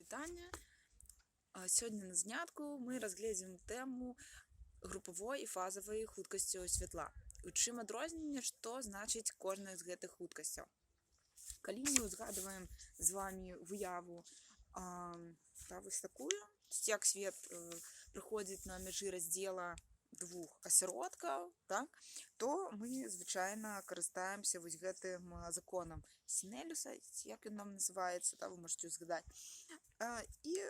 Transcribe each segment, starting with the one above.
вітання. Сьогодні на знятку ми разгледзім тэму групавой і фазавай хуткасцяў святла. У чым адрозненне, што значыць кожная з гэтых хуткасцяў. Калі мы узгадваем з вами выяву вось такую, як свет прыходзіць на мяжы раздзела двух асяродкаў, так, то мы звычайна карыстаемся вось гэтым законам Сінелюса, як ён нам называецца, да, вы можете узгадаць. І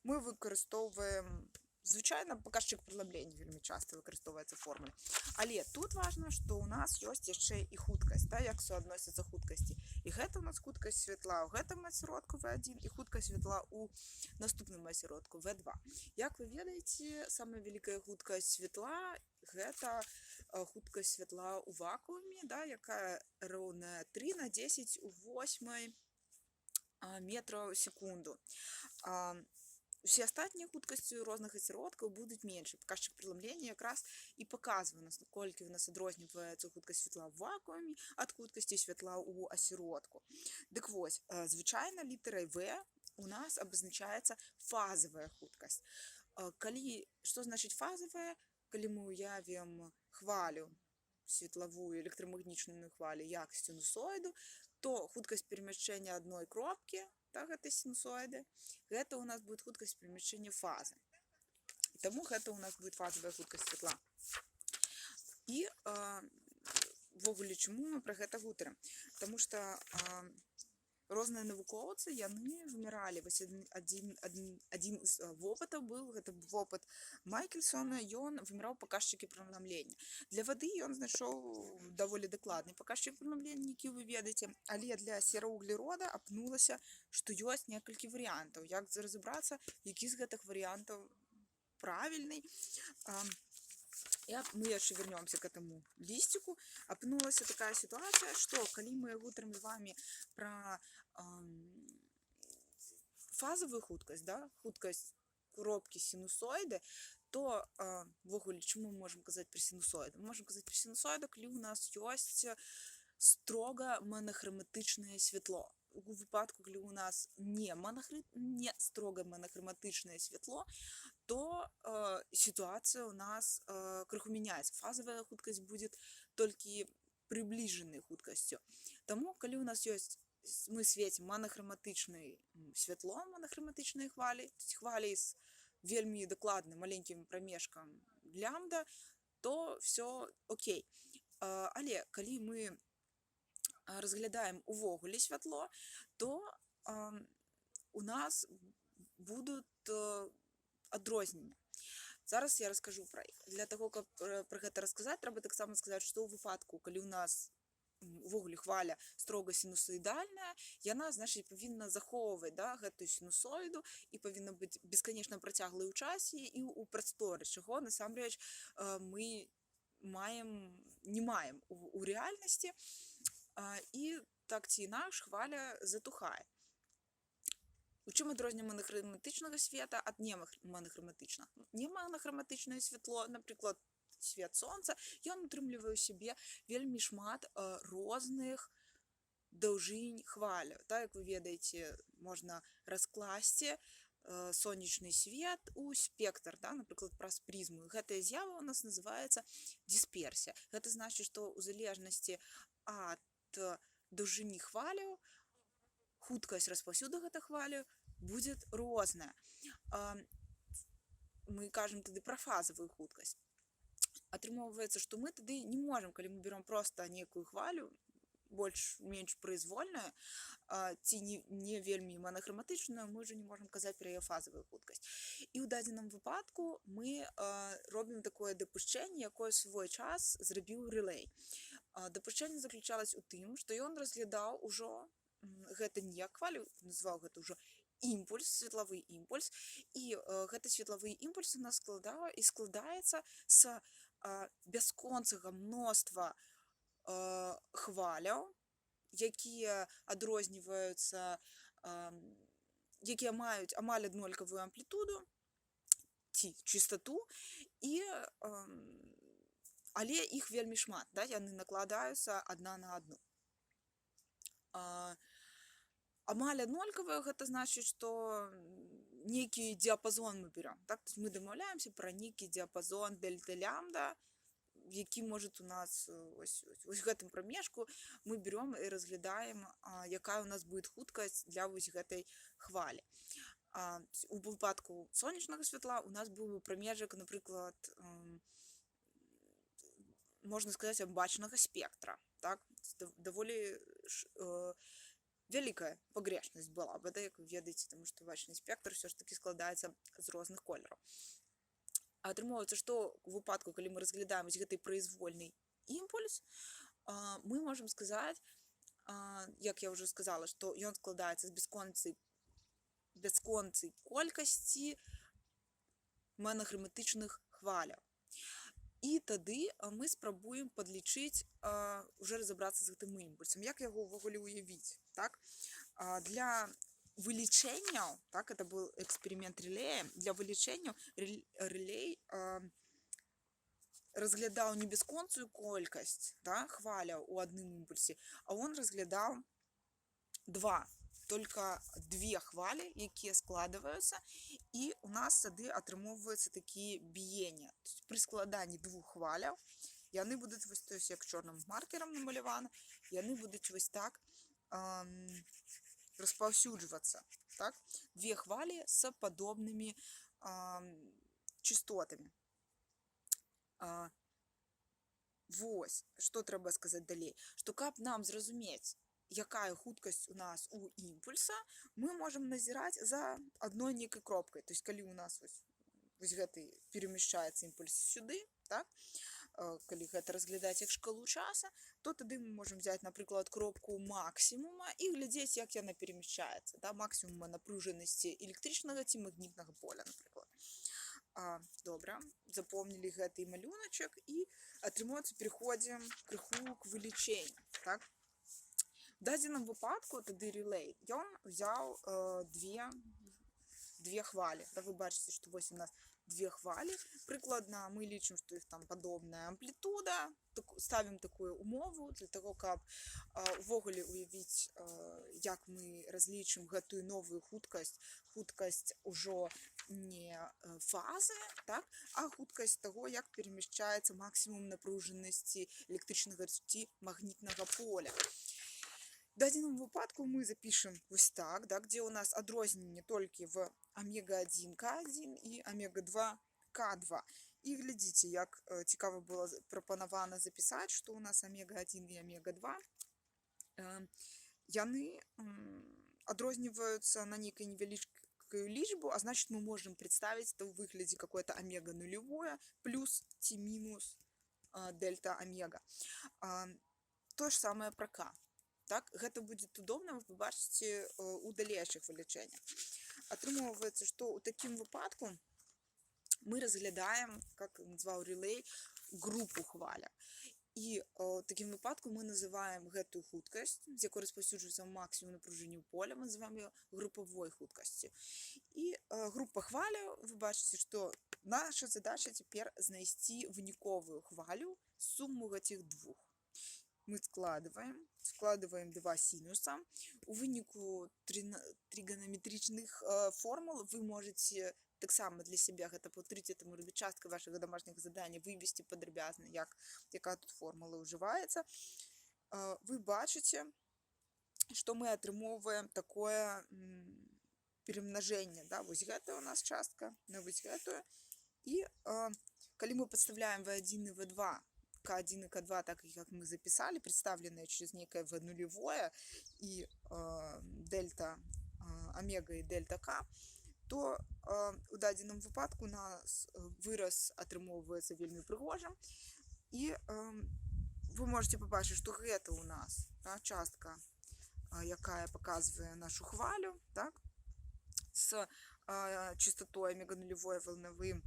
мы выкарыстоўваем звычайна паказчык прыламлення вельмі часта выкарыстоўваецца формула. Але тут важна, што ў нас ёсць яшчэ і хуткасць, да, як суадносяцца хуткасці. І гэта у нас хуткасць святла ў гэтым асяродку V1 і хуткасць святла ў наступным асяродку V2. Як вы ведаеце, самая вялікая хуткасць святла гэта хуткасць святла ў вакууме, да, якая роўная 3 на 10 у 8 метраў у секунду. Усе астатнія хуткасці розных асяродкаў будуць менш. Паказчык прыламлення якраз і паказвае нас, наколькі у нас адрозніваецца хуткасць святла ў вакууме ад хуткасці святла ў асяродку. Дык вось, звычайна літарай В у нас абазначаецца фазавая хуткасць. Што значыць фазавая? Калі мы уявім хвалю, светлавую электрамагнічную хвалю, як сінусоіду, то хуткасць перамяшчэння адной кропкі, да, гэтай сінусоіды, гэта у нас будет хуткасць перамяшчэння фазы. І таму гэта у нас будет фазавая хуткасць святла. І ввогуле, чаму мы пра гэта гутарым? Таму што розныя навукоўцы, яны вымяралі, вось адзін з вопытаў быў, гэта вопыт Майкельсона, ён вымяраў паказчыкі прыламлення. Для вады ён знайшоў даволі дакладны паказчык прыламлення, які вы ведаеце, але для сераўуглерода апынулася, што ёсць некалькі варыянтаў. Як разабрацца, які з гэтых варыянтаў правільны? Мы яшчэ вернемся к этому лістику. Апынулася такая сітуацыя, што калі мы гутарым з вами пра фазавую хуткасць, да, хуткасць кропкі сінусоіды, то ввогуле, чаму мы можам казаць пра сінусоіду? Мы можам казаць пра сінусоіду, калі ў нас ёсць строга манахраматычнае святло. У выпадку, калі ў нас не строга манахраматычнае святло, то ситуация у нас крыху мяняецца. Фазавая хуткасць будзе толькі прыбліжанай хуткасцю. Таму, калі у нас ёсць, мы свецім манахраматычнае святло, манахраматычныя хвалі з вельмі дакладным маленькім прамежкам лямбда, то все окей. Але калі мы разглядаем увогуле святло, то у нас будуць адрозненні. Зараз я раскажу пра іх. Для таго, каб пра гэта расказаць, трэба таксама сказаць, што ў выпадку, калі ў нас увогуле хваля строга сінусоідальная, яна, значыць, павінна захоўваць, да, гэтую сінусоіду і павінна быць бесканечна працяглай у часе і ў прасторы, чаго насамрэч мы не маем у рэальнасці, і так ці інакш хваля затухае. У чым адрозненне манахраматычнага света ад неманахраматычнага? Неманахраматычнае святло, напрыклад, свет сонца, ён утрымлівае ў сябе вельмі шмат розных даўжынь хваляў. Так, як вы ведаеце, можна раскласці сонечны свет у спектр, да, напрыклад, праз прызму. Гэтая з'ява у нас называецца дысперсія. Гэта значыць, што ў залежнасці ад даўжыні хваляў хуткасць распаўсюду гэтай хвалі будзе розная. Мы кажам тады пра фазавую хуткасць. Атрымоўваецца, што мы тады не можам, калі мы берем проста нейкую хвалю, больш-менш прызвольную, ці не вельмі манахраматычную, мы ўжо не можам казаць пра яе фазавую хуткасць. І ў дадзеным выпадку мы робім такое дапушчэнне, якое свой час зрабіў Рэлей. Дапушчэнне заключалася ў тым, што ён разглядаў ужо гэта не хвалю, назваў гэта ўжо імпульс, светлавы імпульс, і гэты светлавы імпульс у нас складаецца з бясконцага мноства хваляў, якія адрозніваюцца, якія маюць амаль аднолькавую амплітуду ці частату, але іх вельмі шмат, да, яны накладаюцца адна на адну. Амаль аднолькавая гэта значыць, што нейкі дыяпазон мы берём, так? То есть мы дамаўляемся пра нейкі дыяпазон дельта лямбда, які можа у нас вось гэтым прамежку мы берём і разглядаем, якая у нас будет хуткасць для вось гэтай хвалі. У выпадку сонечнага святла у нас быў бы прамежак, напрыклад, можна сказаць, бачнага спектра, так? Даволі вялікая пагрешнасць была бы, да, як вы ведаеце, таму што бачны спектр ўсё ж такі складаецца з розных колераў. Атрымоўваецца, што ў выпадку, калі мы разглядаем вось гэты произвольны імпульс, мы можам сказаць, як я ўжо сказала, што ён складаецца з бясконцай колькасці монахроматычных хваляў. І тады мы спрабуем падлічыць, уже разабрацца з гэтым імпульсам, як яго ўвогуле ўявіць, так? Для вылічэнняў, так, это был эксперимент релея, для вылічэнняў релей разглядаў не бясконцую колькасць, да, хваляў у адным імпульсе, а он разглядаў только две хвалі, якія складваюцца, і у нас тады атрымоўваецца такі біенне. Пры складанні двух хваляў яны будуць вось, то есть, як чорным маркерам намаляваны, яны будуць вось так распаўсюджвацца, так? Две хвалі з падобнымі частотамі. Вось, што трэба сказаць далей, што каб нам зразумець, якая хуткасць у нас у імпульса, мы можам назіраць за адной нейкай кропкай. То есть, калі у нас вось гэты перемяшчаецца імпульс сюды, так? Калі гэта разглядаць як шкалу часа, то тады мы можам взять, напрыклад, кропку максімума і глядзець, як яна перемяшчаецца, да? Максімума напружанасці электрычнага ці магнітнага поля, напрыклад. Добра, запомнілі гэты малюначак і атрымоўваецца, пераходзім крыху к вылічэнню, так? В дадзеным выпадку тады релей, ён взяў две хвалі. Да, вы бачыце, што вось у нас две хвалі. Прыкладна мы лічым, што іх там падобная амплітуда. Ставім такую умову для того, каб увогуле уявіць, як мы разлічым гэтую новую хуткасць ужо не фазы, так, а хуткасць таго, як перемяшчаецца максімум напружанасці электрычнага ці магнітнага поля. В дадзеным выпадку мы запишем вось так, да, где у нас адрозненне толькі в омега-1 К1 і омега-2 К2. І глядзіце, як цікава было прапанавана запісаць, што у нас омега-1 і омега-2, яны адрозніваюцца на нейкай невялічкую лічбу, а значит, мы можем представить это в выглядзе какое-то омега нулевое плюс ці минус дельта омега. То же самое про К. Так, гэта будзе удобна, вы побачыце у далейшых вылічэннях. Атрымоўваецца, што ў такім выпадку мы разглядаем, как назваў релей, групу хваля. І ў такім выпадку мы называем гэтую хуткасць, з якой распаўсюджваецца максімум напружэння поля, мы называем ее групавой хуткасцю. І група хваляў, вы бачыце, што наша задача цяпер знайсці выніковую хвалю сумму гэтых двух. Мы складываем два синуса. У выніку тригонометричных формул вы можете таксама для себя гэта паўтарыць, это можа быць частка вашага домашняга задання, вывесці падрабязна, якая тут формула ўжываецца. Вы бачыце, што мы атрымоўваем такое перамнажэнне, да? Вось гэта у нас частка на вось гэтую. І калі мы падставляем V1 і V2, К1 и К2, так как мы записали, представленные через некое V нулевое и дельта омега и дельта К, то у дадзеным выпадку у нас выраз атрымоўваецца вельмі прыгожым. І вы можете побачыць, што гэта у нас, да, частка, якая показывае нашу хвалю, так, с частотой омега нулевое волновым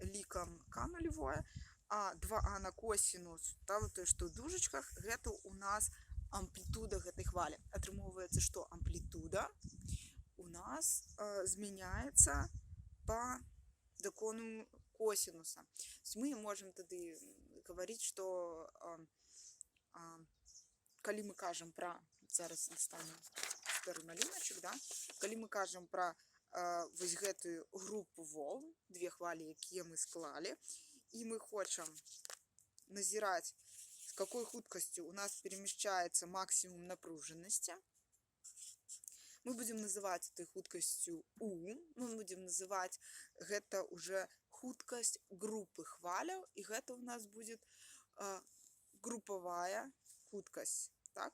лікам К нулевое. А 2а на косінус, да, вот то, што ў дужачках, гэта у нас амплітуда гэтай хвалі. Атрымоўваецца, што амплітуда у нас змяняецца по закону косінуса. Мы можем тады гаварыць, што калі мы кажам пра, зараз настану стары малюначак, да? Калі мы кажам пра вось гэтую групу волн, две хвалі, якія мы склалі, і мы хочам назіраць, с какой хуткасцю у нас перемещается максимум напружанности, мы будем называть этой хуткасцю U, мы будем называть гэта уже хуткасць групы хваляў, і гэта у нас будет групавая хуткасць, так?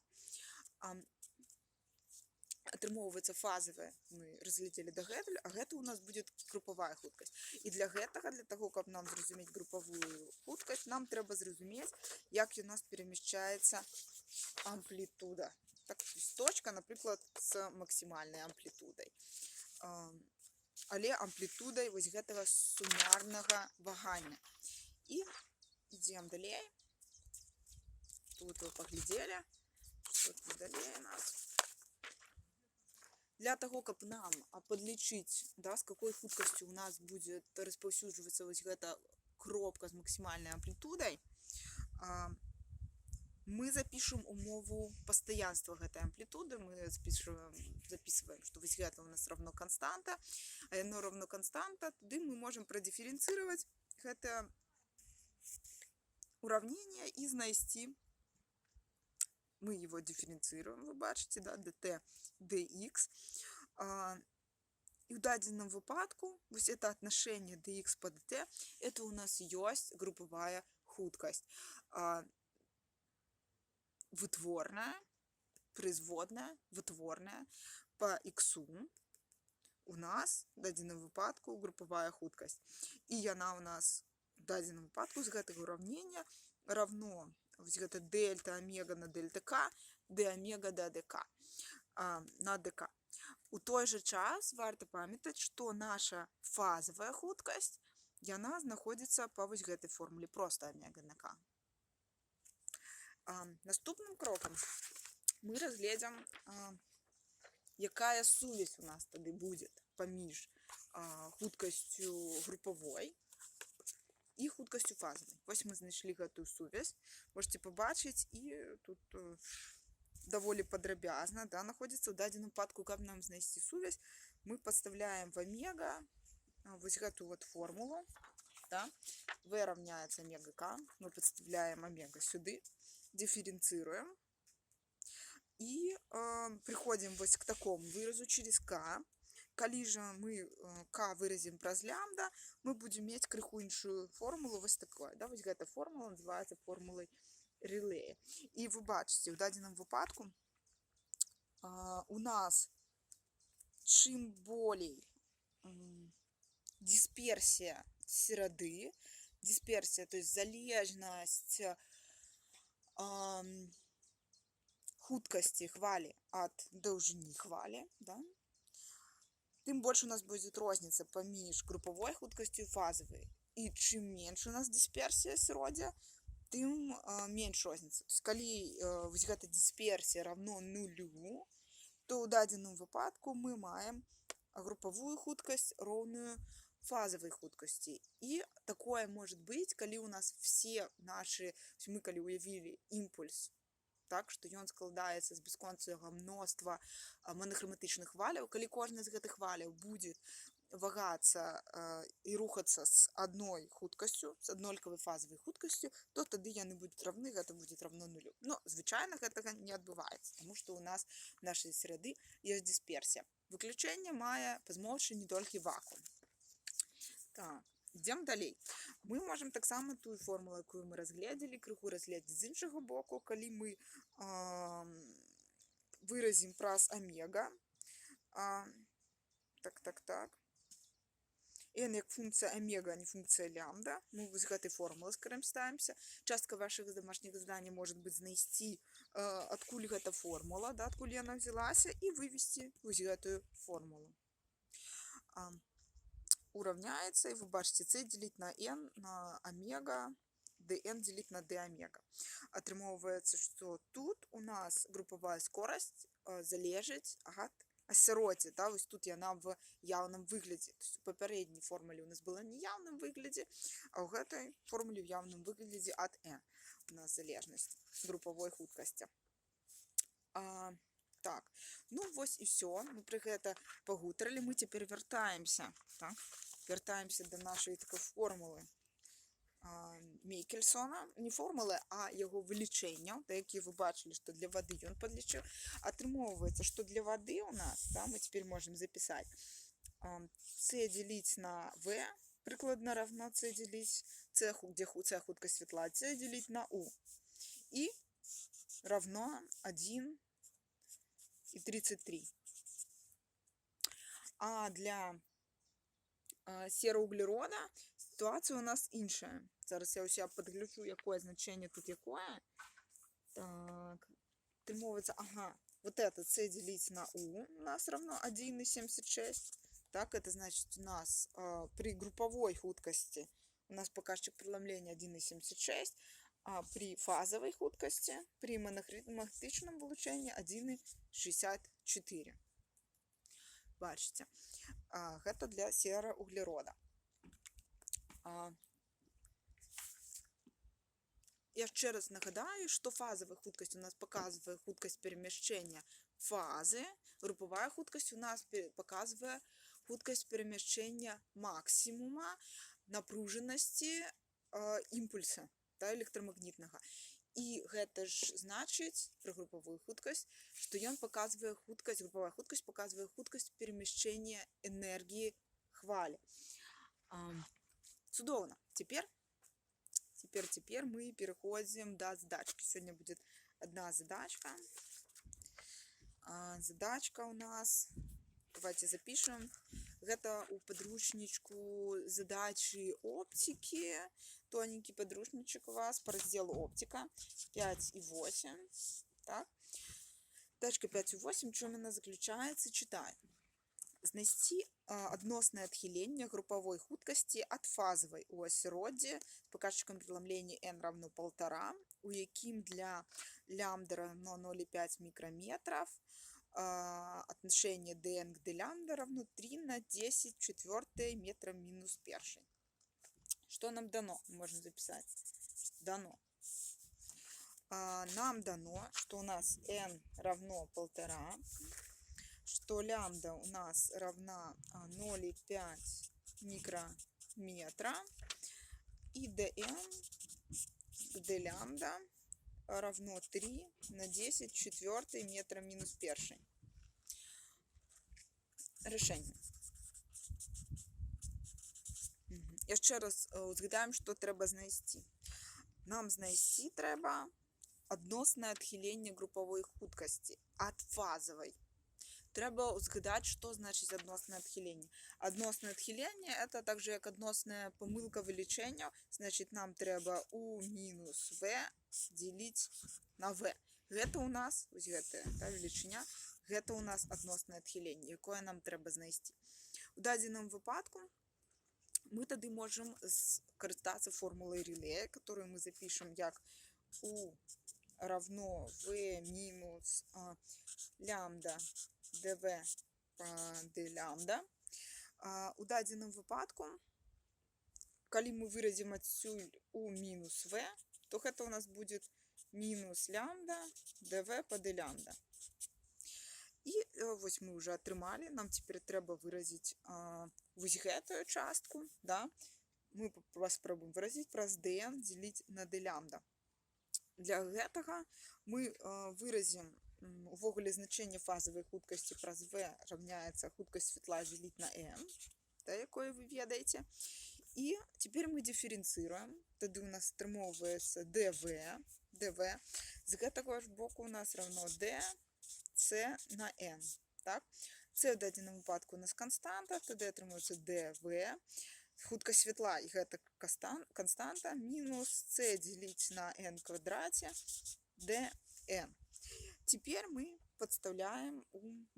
Атрымоўваецца фазавая, мы разглядзелі дагэтуль, а гэта у нас будет групавая хуткасць. І для гэтага, для таго, каб нам зразумець групавую хуткасць, нам трэба зразумець, як у нас перемяшчаецца амплітуда. Так, точка, напрыклад, з максімальнай амплітудай. Але амплітудай вось гэтага сумарнага вагання. І ідзем далей. Тут вы паглядзелі, што тут далей у нас. Для того, каб нам подлічыць, да, з какой хуткасцю у нас будет распаўсюджвацца вось гэта кропка з максімальнай амплітудай, мы запишем умову пастаянства гэтай амплітуды, мы записываем, что вось гэта у нас равно константа, а яно равно константа, туды мы можем продифференцировать гэта уравнение и знайсці. Мы его дифференцируем, вы бачите, да, dt dx. И в дадзеном выпадку, вот это отношение dx по dt, это у нас есть групповая хуткость. Вытворная, производная, вытворная по x у нас в дадзеном выпадку групповая хуткость. И яна у нас в дадзеном выпадку з гэтага уравнения равно вось гэта дельта омега на дельта к, d омега до dk на dk. У той же час варта памятаць, што наша фазовая хуткасць, яна знаходзіцца па вось гэтай формуле, просто омега на k. Наступным крокам мы разгледзім, якая сувязь у нас тады будзе паміж хуткасцю групавой и хуткасцю фазовой. Вось мы знайшлі гэтую сувязь. Можете побачыць, і тут даволі падрабязна, да, находится в дадзеным выпадку, каб нам знайсці сувязь, мы подставляем в омега вось гэтую вот формулу, да, v равняется омега k, мы подставляем омега сюды, дифференцируем и приходим вось к такому выразу через k. Калі же мы k выразим праз лямбда, мы будем иметь крыху іншую формулу вось такой, да, вось эта формула называется формулой Релея. И вы бачите, в дадзеном выпадку у нас чым болей дисперсия серады, дисперсия, то есть залежность хуткасці хвалі ад даўжыні хвалі, да, тым больше у нас будет розница паміж групповой хуткасцю и фазовой. И чем меньше у нас дисперсия асяроддзя, тым меньш розница. То есть, калі вось гэта дисперсия равно нулю, то ў дадзеным выпадку мы маем групповую хуткасць роўную фазовой хуткасці. И такое может быть, калі у нас все наши, мы калі уявілі імпульс, так, што ён складаецца з бясконцага мноства монахроматычных хваляў, калі кожная з гэтых хваляў будзе вагацца і рухацца з адной хуткасцю, з аднолькавай фазавай хуткасцю, то тады яны будуць равны, гэта будзе равно нулю. Но звычайна гэтага не адбываецца, тому што у нас в нашай серады ёсць дисперсія. Выключэнне мае па змоўшчыне толькі вакуум. Так, ідзем далей. Мы можем таксама тую формулу, якую мы разгледзелі, крыху разгледзець з іншага боку, калі мы выразім праз омега. Так. N як функція омега, а не функція лямбда. Мы з гэтай формулы скарыстаемся. Частка вашых домашніх заданий может быть знайсці, адкуль гэта формула, да, адкуль яна взялася, і вывести вось гэтую формулу. Уравняется, и вы бачите, c делить на n на омега, dn делить на d омега. Атрымоўваецца, что тут у нас групповая скорость залежыць ад асяроддзя, да, вось тут яна в явном выглядзе. То есть у папярэдняй формуле у нас была не явном выглядзе, а ў гэтай формуле в явном выглядзе ад n у нас залежнасць групповой хуткасці. Так, ну вось і все. Мы про гэта пагутарылі. Мы цяпер вяртаемся, так? Вяртаемся да нашай такой формулы Мікельсона. Не формулы, а яго вылічэнняў, да які вы бачылі, што для вады ён падлічыў. Атрымоўваецца, што для вады у нас, да, мы цяпер можам запісаць С дзеліць на В, прыкладна равно С дзеліць С, где С хуткасць святла, С дзеліць на У. І равно 1,33. А для сераўглерода ситуація у нас іншая. Зараз я ўся падключу, якое значэнне тут якое. Так, атрымоўваецца, ага, вот это С делить на У у нас равно 1,76. Так, это значит у нас при групповой хуткости у нас показчик преломления 1,76, а при фазовой хуткости, при монохроматичном вылучении 1,64. Бачите, это для сераўглерода. Я ще раз нагадаю, що фазова хуткость у нас показує хуткость переміщення фази, групова хуткость у нас показує хуткость переміщення максимума напруженості імпульсу та електромагнітного. І гэта ж значить про груповую хуткость, що ён показує хуткость, групова хуткость показує хуткость переміщення енергії хвалі. Цудоўна. Теперь мы переходим до задачки. Сегодня будет одна задачка. Задачка у нас, давайте запишем. Это у подручничку задачи оптики. Тоненький подручничек у вас по разделу оптика. 5 и 8. Так. Задачка 5 и 8. В чем она заключается? Читаем. Знайсці адноснае адхіленне групавой хуткасці ад фазавай у асяроддзі з паказчыкам преломлення n равно 1,5, у якім для лямбда равно 0,5 микрометров, отношение dn к d лямбда равно 3 на 10 четвертой метра минус 1. Что нам дано? Можно записать. Дано. Нам дано, что у нас n равно 1,5, что лямбда у нас равна 0,5 микрометра и dn к d лямбда равно 3 на 10 четвертой метра минус 1. Решение. Я ще раз згадаємо, що треба знайти. Нам знайти треба адносне адхилення групової хуткості від фазової. Треба згадати, що значить адносне адхилення. Адносне адхилення – це так же, як адносна помилка вилічення. Значить, нам треба У мінус В ділити на В. Гэта у нас, ось гэта, величиня, гэта у нас адносне адхиленне, якое нам треба знайти. У дадзеным выпадку мы тады можем скористаться формулой Реле, которую мы запишем как У равно В минус лямбда dv по d лямбда. У дадзеным выпадку, калі мы выразім адсюль У минус В, то гэта у нас будет минус лямбда dv по d лямбда. І вось мы уже атрымалі, нам цяпер трэба выразіць вось гэтую частку, да? Мы паспрабуем выразіць праз dn дзеліць на d лямбда. Для гэтага мы выразім увогуле значэнне фазавай хуткасці праз V равняецца хуткасць святла дзеліць на n, да, якое вы ведаеце. І цяпер мы дыферэнцыруем, тады у нас атрымоўваецца dv. З гэтага ж боку у нас равно d, c на n. Так? C в дадзеным выпадку у нас канстанта, тады атрымоўваецца dv. Хуткасць святла, і гэта канстанта, мінус c дзеліць на n квадраце dn. Теперь мы подставляем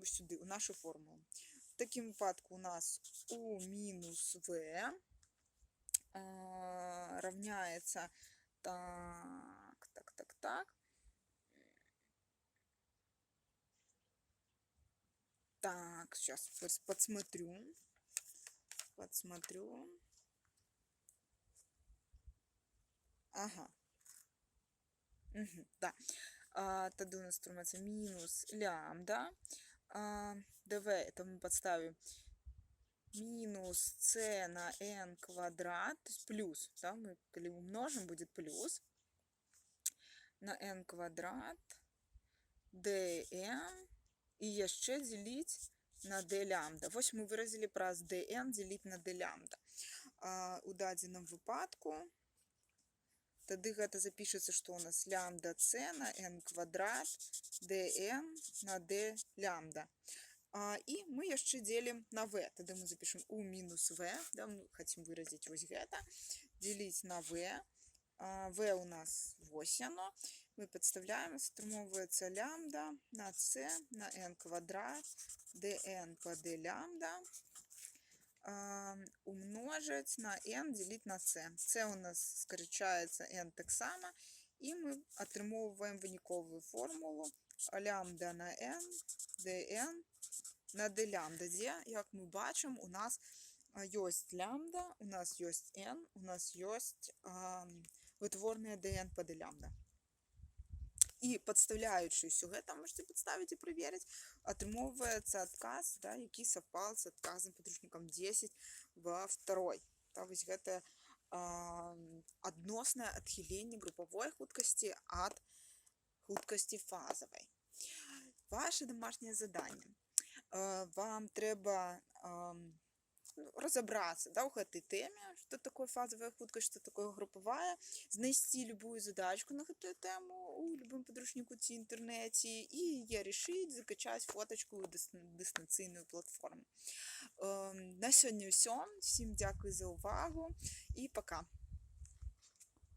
сюда, у нашу формулу. В таком выпадку у нас У минус В равняется так. Так, сейчас подсмотрю. Ага. Да. Тогда у нас отримається минус лямбда. dv, это мы подставим минус c на n квадрат, то есть плюс, да, мы когда умножим, будет плюс на n квадрат dn і ще ділить на d лямбда. Ось ми виразили праз dn ділить на d лямбда. У дадзеным выпадку тады гэта запишется, что у нас лямбда c на n квадрат dn на d лямбда. И мы еще делим на v. Тогда мы запишем u минус v. Да, мы хотим выразить вот это. Делить на v. V у нас 8. Мы подставляем, отримується лямбда на c на n квадрат dn по d лямбда умножить на n делить на c. c у нас скорочається n так само. І ми отримуємо винікову формулу лямбда на n dn на d лямбда, де, як ми бачимо, у нас є лямбда, у нас є n, у нас є витворне dn по d лямбда. І підставляючи все це, можете підставити і перевірити, отримується відказ, да, який совпав з відказом підручником 10 во второй. Та, ось це адносне відхилення групової худкості від худкості фазової. Ваше домашнє завдання. Вам треба разобраться, да, в этой теме, что такое фазовая худкость, что такое групповая, знайти любую задачку на эту тему у любом подручнику в интернете и ее решить, закачать фоточку у дистанційної платформи. На сьогодні все. Всім дякую за увагу і пока.